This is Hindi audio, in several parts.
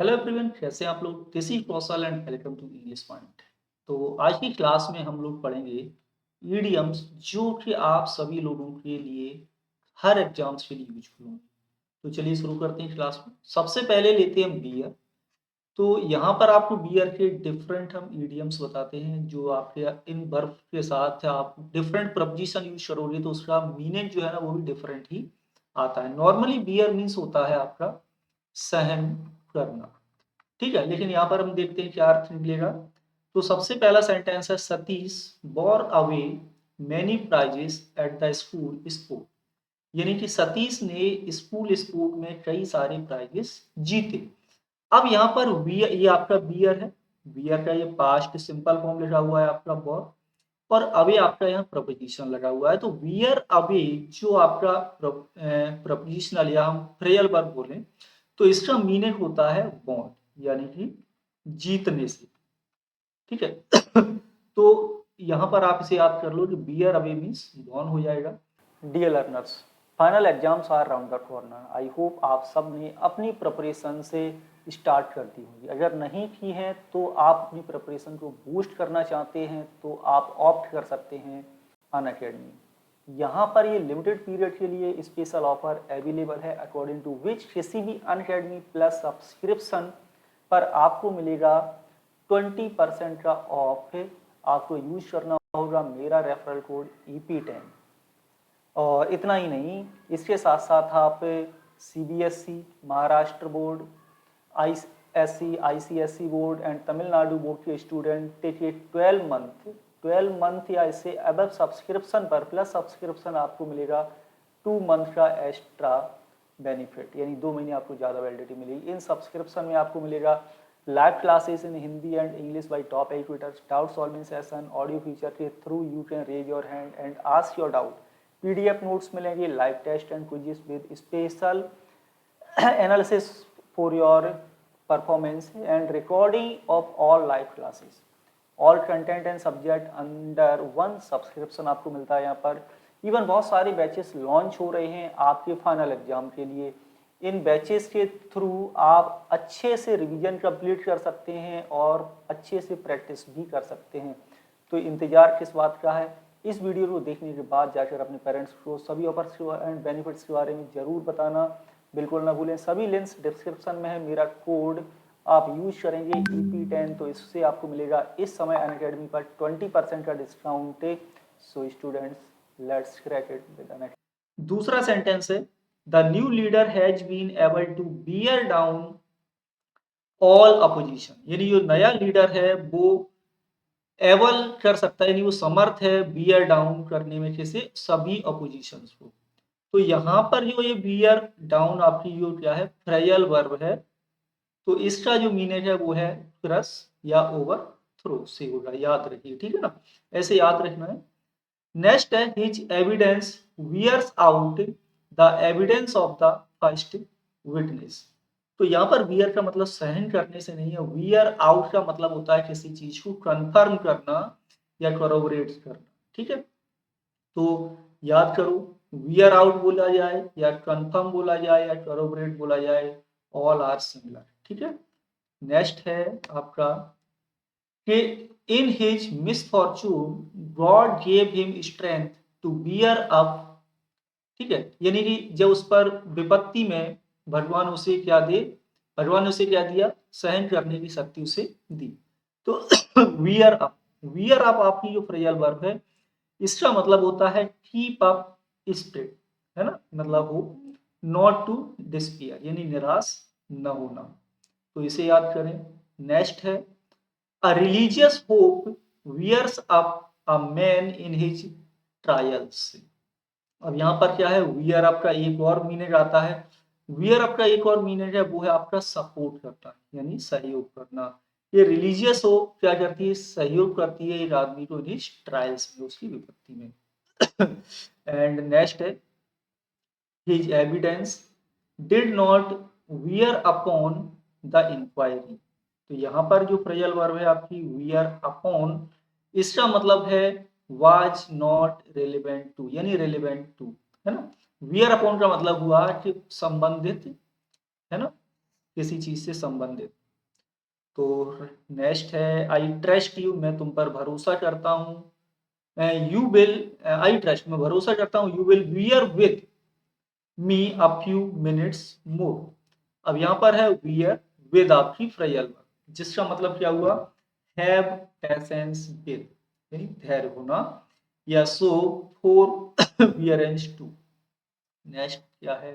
हेलो एवरीवन, कैसे हैं आप लोग। This is Kaushal and welcome to English point. तो आज की क्लास में हम लोग पढ़ेंगे ईडियम्स जो कि आप सभी लोगों के लिए हर एग्जाम्स के लिए यूजफुल होंगे। तो चलिए शुरू करते हैं क्लास में। सबसे पहले लेते हैं बियर। तो यहाँ पर आपको बियर के डिफरेंट हम ईडियम्स बताते हैं जो आपके इन वर्ब के साथ आप डिफरेंट प्रपोजिशन यूज करोगे तो उसका मीनिंग जो है ना वो भी डिफरेंट ही आता है। नॉर्मली बियर मीन्स होता है आपका सहन करना, ठीक है। लेकिन यहाँ पर हम देखते हैं क्या अर्थ निकलेगा। तो सबसे पहला सेंटेंस है Satish bore away many prizes at the school sport. यानी कि सतीश ने स्कूल स्पोर्ट में कई सारे प्राइजेस जीते। अब यहाँ पर वियर, ये आपका बियर है। बियर का ये पास्ट सिंपल फॉर्म लिखा हुआ है आपका बोर, और अवे आपका यहाँ प्रपोजिशन लगा हुआ है। तो वियर अवे जो आपका प्रपोजिशनल या हम फ्रेयल वर्ब बोलें तो इसका मीनिंग होता है बॉन्ड, यानी कि जीतने से, ठीक है। तो यहाँ पर आप इसे याद कर लो कि बियर अवे मीन्स गॉन हो जाएगा। Dear learners, final exams are round the corner. I hope आप सब ने अपनी प्रिपरेशन से स्टार्ट कर दी होगी। अगर नहीं की है तो आप अपनी प्रिपरेशन को बूस्ट करना चाहते हैं तो आप ऑप्ट कर सकते हैं अनअकैडमी। यहाँ पर ये लिमिटेड पीरियड के लिए स्पेशल ऑफर अवेलेबल है, अकॉर्डिंग टू विच किसी भी अनअकैडमी प्लस सब्सक्रिप्शन पर आपको मिलेगा 20% का ऑफ। आपको यूज करना होगा मेरा रेफरल कोड EP10। और इतना ही नहीं, इसके साथ साथ आप CBSE, Maharashtra board, ISC, ICSE board and Tamil Nadu board के स्टूडेंट के 12 मंथ या इससे अबव सब्सक्रिप्शन पर प्लस सब्सक्रिप्शन आपको मिलेगा 2 मंथ का एक्स्ट्रा बेनिफिट, यानी 2 महीने आपको ज़्यादा वैलिडिटी मिलेगी। इन सब्सक्रिप्शन में आपको मिलेगा live classes in Hindi and English by top educators, doubt solving session, audio feature के through you can raise your hand and ask your doubt. PDF notes मिलेंगे, live test and quizzes with special analysis for your performance and recording of all live classes. All content and subject under one subscription आपको मिलता है यहाँ पर। इवन बहुत सारे बैचेस लॉन्च हो रहे हैं आपके फाइनल एग्जाम के लिए। इन बैचेस के थ्रू आप अच्छे से रिवीजन कंप्लीट कर सकते हैं और अच्छे से प्रैक्टिस भी कर सकते हैं। तो इंतज़ार किस बात का है। इस वीडियो को देखने के बाद जाकर अपने पेरेंट्स को सभी ऑफर्स एंड बेनिफिट्स के बारे में ज़रूर बताना बिल्कुल ना भूलें। सभी लिंक्स डिस्क्रिप्शन में है। मेरा कोड आप यूज करेंगे EP10 तो इससे आपको मिलेगा इस समय अनअकैडमी पर 20% का डिस्काउंट। So students, let's crack it with Unacademy. दूसरा सेंटेंस है the new leader has been able to bear down all opposition. यानी जो नया लीडर है वो एबल कर सकता है, यानी वो समर्थ है बियर डाउन करने में किसे, सभी अपोजिशन को। तो यहाँ पर जो ये बियर डाउन आपकी जो क्या है फ्रेयल वर्ब है, तो इसका जो मीनिंग है वो है क्रश या ओवर थ्रो से होगा, याद रखिए, ठीक है ना। ऐसे याद रखना है। नेक्स्ट है his evidence wears out the evidence of the first witness. तो यहाँ पर वियर का मतलब सहन करने से नहीं है। वियर आउट का मतलब होता है किसी चीज को कंफर्म करना या कोरोबोरेट करना, ठीक है। तो याद करो, वियर आउट बोला जाए या कंफर्म बोला जाए या कोरोबोरेट बोला जाए, ऑल आर सिमिलर, ठीक है। नेक्स्ट है आपका कि in his misfortune God gave him strength to bear up, ठीक है। यानी कि जब उस पर विपत्ति में भगवान उसे क्या दे, भगवान ने उसे क्या दिया, सहन करने की शक्ति उसे दी। तो वियर अप, वियर अप आपकी जो फ्रेयल वर्ब है इसका मतलब होता है कीप अप स्पिरिट, है ना। मतलब वो नॉट टू डिस्पियर, यानी निराश न होना। तो इसे याद करें। नेक्स्ट है a religious hope wears up a man in his trials. अब यहाँ पर क्या है, वियर अप का एक और मीनिंग आता है। वियर अप का एक और मीनिंग है वो है आपका सपोर्ट करना, यानी सहयोग करना। ये रिलीजियस हो क्या करती है, सहयोग करती है एक आदमी को इन ट्रायल्स में, उसकी विपत्ति में। एंड नेक्स्ट है his evidence did not wear upon the inquiry. तो यहाँ पर जो फ्रेजल वर्ब है आपकी वियर अपॉन, इसका मतलब है वाज नॉट रेलिवेंट टू, यानी रेलिवेंट टू, है ना। वियर अपॉन का मतलब हुआ कि संबंधित, है ना, किसी चीज से संबंधित। तो नेक्स्ट है आई ट्रस्ट यू, मैं तुम पर भरोसा करता हूँ। यू विल, आई ट्रस्ट, मैं भरोसा करता हूँ, you will wear with me a few minutes more. अब यहाँ पर है वियर विद आपकी फ्रेयल वर्ब, जिसका मतलब क्या हुआ, हैव पेशेंस विद, यानी धैर्य होना, या सो फॉर वियरेंस टू। नेक्स्ट क्या है,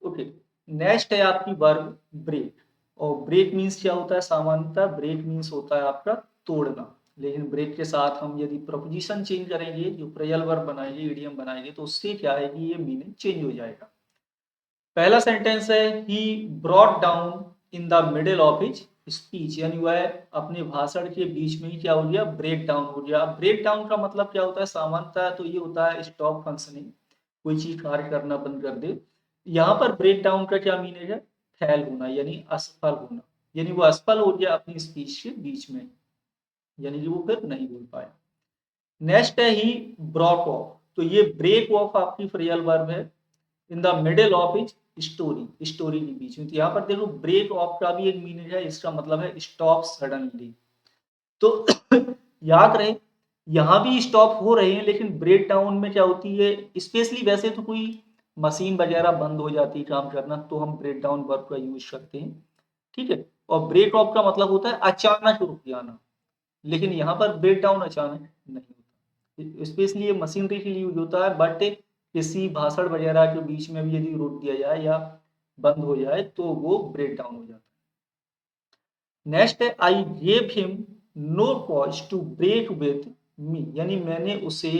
ओके, नेक्स्ट है आपकी वर्ब ब्रेक। और ब्रेक मीन्स क्या होता है, सामान्यतः ब्रेक मीन्स होता है आपका तोड़ना, लेकिन ब्रेक के साथ हम यदि प्रपोजिशन चेंज करेंगे, जो प्रेयल वर्ब बनाएंगे, इडियम बनाएंगे, तो उससे क्या है कि ये मीनिंग चेंज हो जाएगा। पहला सेंटेंस है he brought down in the middle of his speech, यानी वह अपने भाषण के बीच में ही क्या हो गया, ब्रेक डाउन हो गया। ब्रेक डाउन का मतलब क्या होता है, सामान्यतः तो ये होता है स्टॉप फंक्शनिंग, कोई चीज कार्य करना बंद कर दे। यहाँ पर ब्रेक डाउन का क्या मीनिंग है, फेल होना, यानी असफल होना, यानी वो असफल हो गया अपनी स्पीच के बीच में, यानी कि वो फिर नहीं बोल पाया। नेक्स्ट है ही ब्रॉक ऑफ, तो ये ब्रेक ऑफ आपकी फ्रेयल वर्ब है in the middle of is story, story के बीच में। तो यहाँ पर देखो ब्रेक ऑफ का भी एक मीनिंग है, इसका मतलब है स्टॉप सडनली। तो याद रहे, यहाँ भी स्टॉप हो रहे हैं, लेकिन ब्रेक डाउन में क्या होती है, स्पेशली वैसे तो कोई मशीन वगैरह बंद हो जाती है काम करना, तो हम ब्रेक डाउन वर्ब का यूज करते हैं, ठीक है। और ब्रेक ऑफ का मतलब होता है अचानक रुक जाना, लेकिन यहाँ पर ब्रेक डाउन अचानक नहीं होता, स्पेशली ये मशीनरी के लिए यूज होता है, बट किसी भाषण वगैरह के बीच में भी यदि रोक दिया जाए या बंद हो जाए तो वो ब्रेक डाउन हो जाता है। नेक्स्ट है I gave him no cause to break with me, यानी मैंने उसे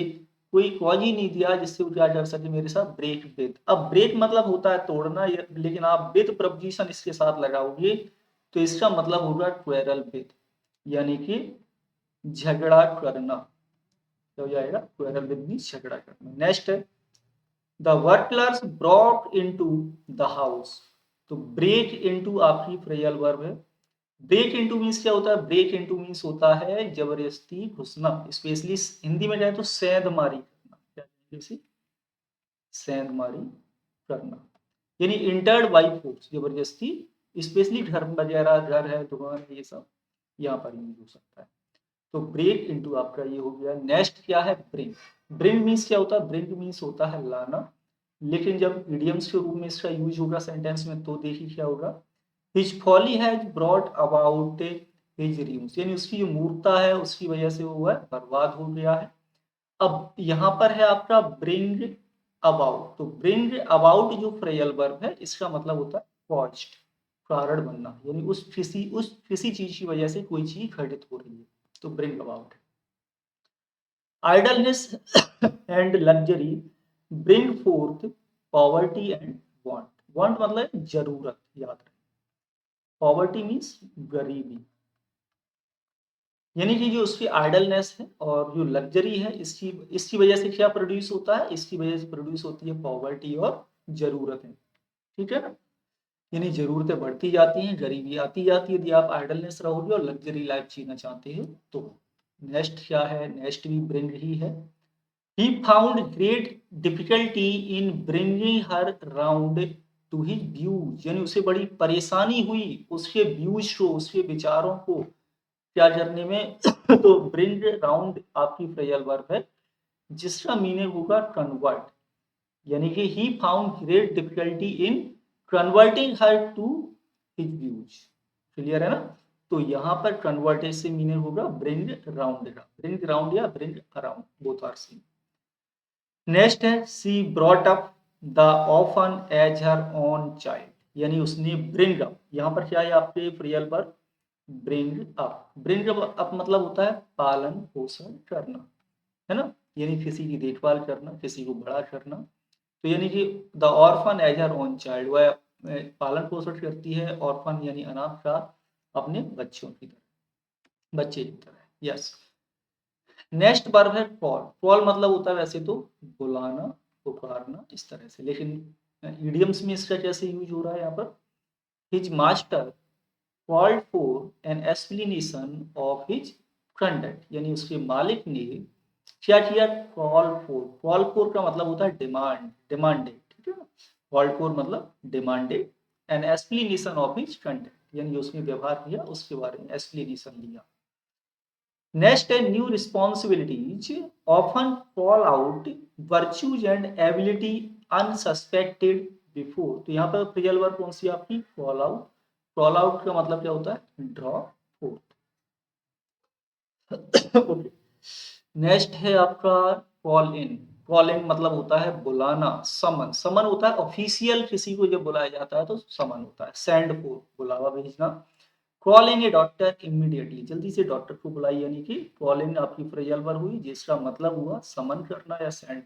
कोई कॉज ही नहीं दिया जिससे वो क्या कर सके मेरे साथ, ब्रेक विद। अब ब्रेक मतलब होता है तोड़ना, लेकिन आप विद प्रपोजिशन इसके साथ लगाओगे तो इसका मतलब होगा क्वेरल विद, यानी कि झगड़ा करना, क्या हो जाएगा, क्वेरल विद मींस झगड़ा करना। नेक्स्ट है the workers brought into the house, तो ब्रेक इनटू आपकी फ्रेयल वर्ब है। ब्रेक इनटू मींस क्या होता है, ब्रेक इनटू मींस होता है जबरदस्ती घुसना, स्पेशली हिंदी में जाए तो सेंध मारी करना, क्या जैसे सेंध मारी करना, यानी इंटर्ड बाई फोर्स, जबरदस्ती, स्पेशली घर वगैरह, घर है, दुकान है, ये सब यहाँ पर यूज हो सकता है। तो ब्रेक इनटू आपका ये हो गया। नेक्स्ट क्या है, ब्रिंग। ब्रिंग मीन्स क्या होता है, ब्रिंग मीन्स होता है लाना, लेकिन जब इडियम्स के रूप में इसका यूज होगा सेंटेंस में तो देखिए क्या होगा, his folly has brought about his dreams, यानी उसकी जो मूर्खता है उसकी वजह से वो है बर्बाद हो गया है। अब यहाँ पर है आपका ब्रिंग अबाउट, तो ब्रिंग अबाउट जो फ्रेयल वर्ब है इसका मतलब होता है कॉज्ड, कारण बनना, यानी उस किसी चीज की वजह से कोई चीज घटित हो रही है, तो bring about. idleness and luxury bring forth poverty and want, want मतलब जरूरत, याद रखें, पॉवर्टी मीन्स गरीबी, यानी कि जो उसकी आइडलनेस है और जो लग्जरी है, इसकी इसकी वजह से क्या प्रोड्यूस होता है, इसकी वजह से प्रोड्यूस होती है पॉवर्टी और जरूरतें, ठीक है ना, यानी जरूरतें बढ़ती जाती हैं, गरीबी आती जाती है यदि आप आइडलनेस रहोगे और लग्जरी लाइफ जीना चाहते हो तो। नेक्स्ट क्या है, नेक्स्ट भी ब्रिंग ही है। He found great difficulty in bringing her round to his views, यानी उसे बड़ी परेशानी हुई उसके व्यूज को, उसके विचारों को क्या करने में तो ब्रिंग राउंड आपकी फ्रेयल वर्ब है, जिसका मीनिंग होगा कन्वर्ट, यानी कि he found great difficulty in converting her to his views, clear है ना। तो यहाँ पर कन्वर्टेड से मीनिंग होगा ब्रिंग राउंड का, ब्रिंग राउंड या bring around, both are same. Next है she brought up the orphan as her own child, यानी उसने ब्रिंग अप, यहाँ पर क्या है आपके रियल पर ब्रिंग अप, ब्रिंग अप मतलब होता है पालन पोषण करना, है ना, यानी किसी की देखभाल करना, किसी को बड़ा करना। तो यानी कि the orphan as her own child, वह पालन पोषण करती है ऑर्फन यानी अनाथ का अपने बच्चों की तरह, बच्चे की तरह, यस। नेक्स्ट वर्ब है कॉल, कॉल मतलब होता है वैसे तो बुलाना, पुकारना, इस तरह से, लेकिन इडियम्स में इसका कैसे यूज हो रहा है यहाँ पर, his master called for an explanation of his conduct, यानी उसके मालिक ने क्या किया, कॉल फॉर, कॉल फॉर का मतलब होता है डिमांड, डिमांडेड, ठीक है ना, कॉल्ड फॉर मतलब demanded, an explanation of his content, यानी उसने व्यवहार किया उसके बारे में एक्सप्लेनेशन लिया। नेक्स्ट है new responsibilities often call out virtues and ability unsuspected before. तो यहाँ पर प्रियल वर्ब कौन सी आपकी, कॉल आउट। कॉल आउट का मतलब क्या होता है, ड्रॉ फोर्थ। नेक्स्ट है आपका कॉल इन। कॉल इन मतलब होता है बुलाना, समन। समन होता है ऑफिशियल, किसी को जब बुलाया जाता है तो समन होता है। सेंड फॉर, बुलावा भेजना। कॉलिंग ए डॉक्टर इमीडिएटली, जल्दी से डॉक्टर को बुलाई, यानी कि कॉलिंग आपकी फ्रेजल वर्ब हुई जिसका मतलब हुआ समन करना या send.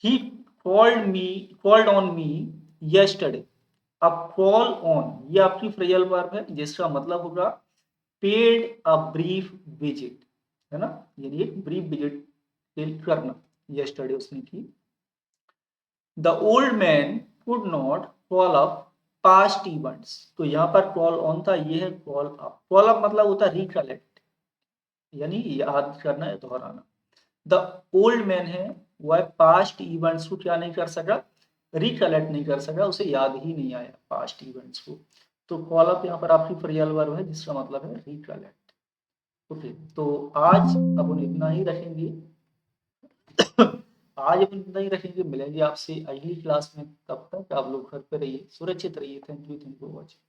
He called on me yesterday. अब कॉल ऑन ये आपकी फ्रेजल वर्ब है जिसका मतलब होगा पेड अ ब्रीफ विजिट, है ना, यानी एक ब्रीफ विजिट करना, यस्टरडे उसने की। The old man could not call up past events. तो यहाँ पर कॉल ऑन था, ये है कॉल अप। कॉल अप मतलब होता है रिकलेक्ट, यानी याद करना या दोहराना। द ओल्ड मैन है वह पास्ट इवेंट्स को क्या नहीं कर सका, रिकलेक्ट नहीं कर सका, उसे याद ही नहीं आया पास्ट इवेंट्स को। तो कॉल अप यहाँ पर आपकी फ्रेजल वर्ब है जिसका मतलब है रिकलेक्ट। ओके, तो आज अपन इतना ही रखेंगे। आज अपन इतना ही रखेंगे, मिलेंगे आपसे अगली क्लास में। तब तक आप लोग घर पे रहिए, सुरक्षित रहिए। Thank you for watching.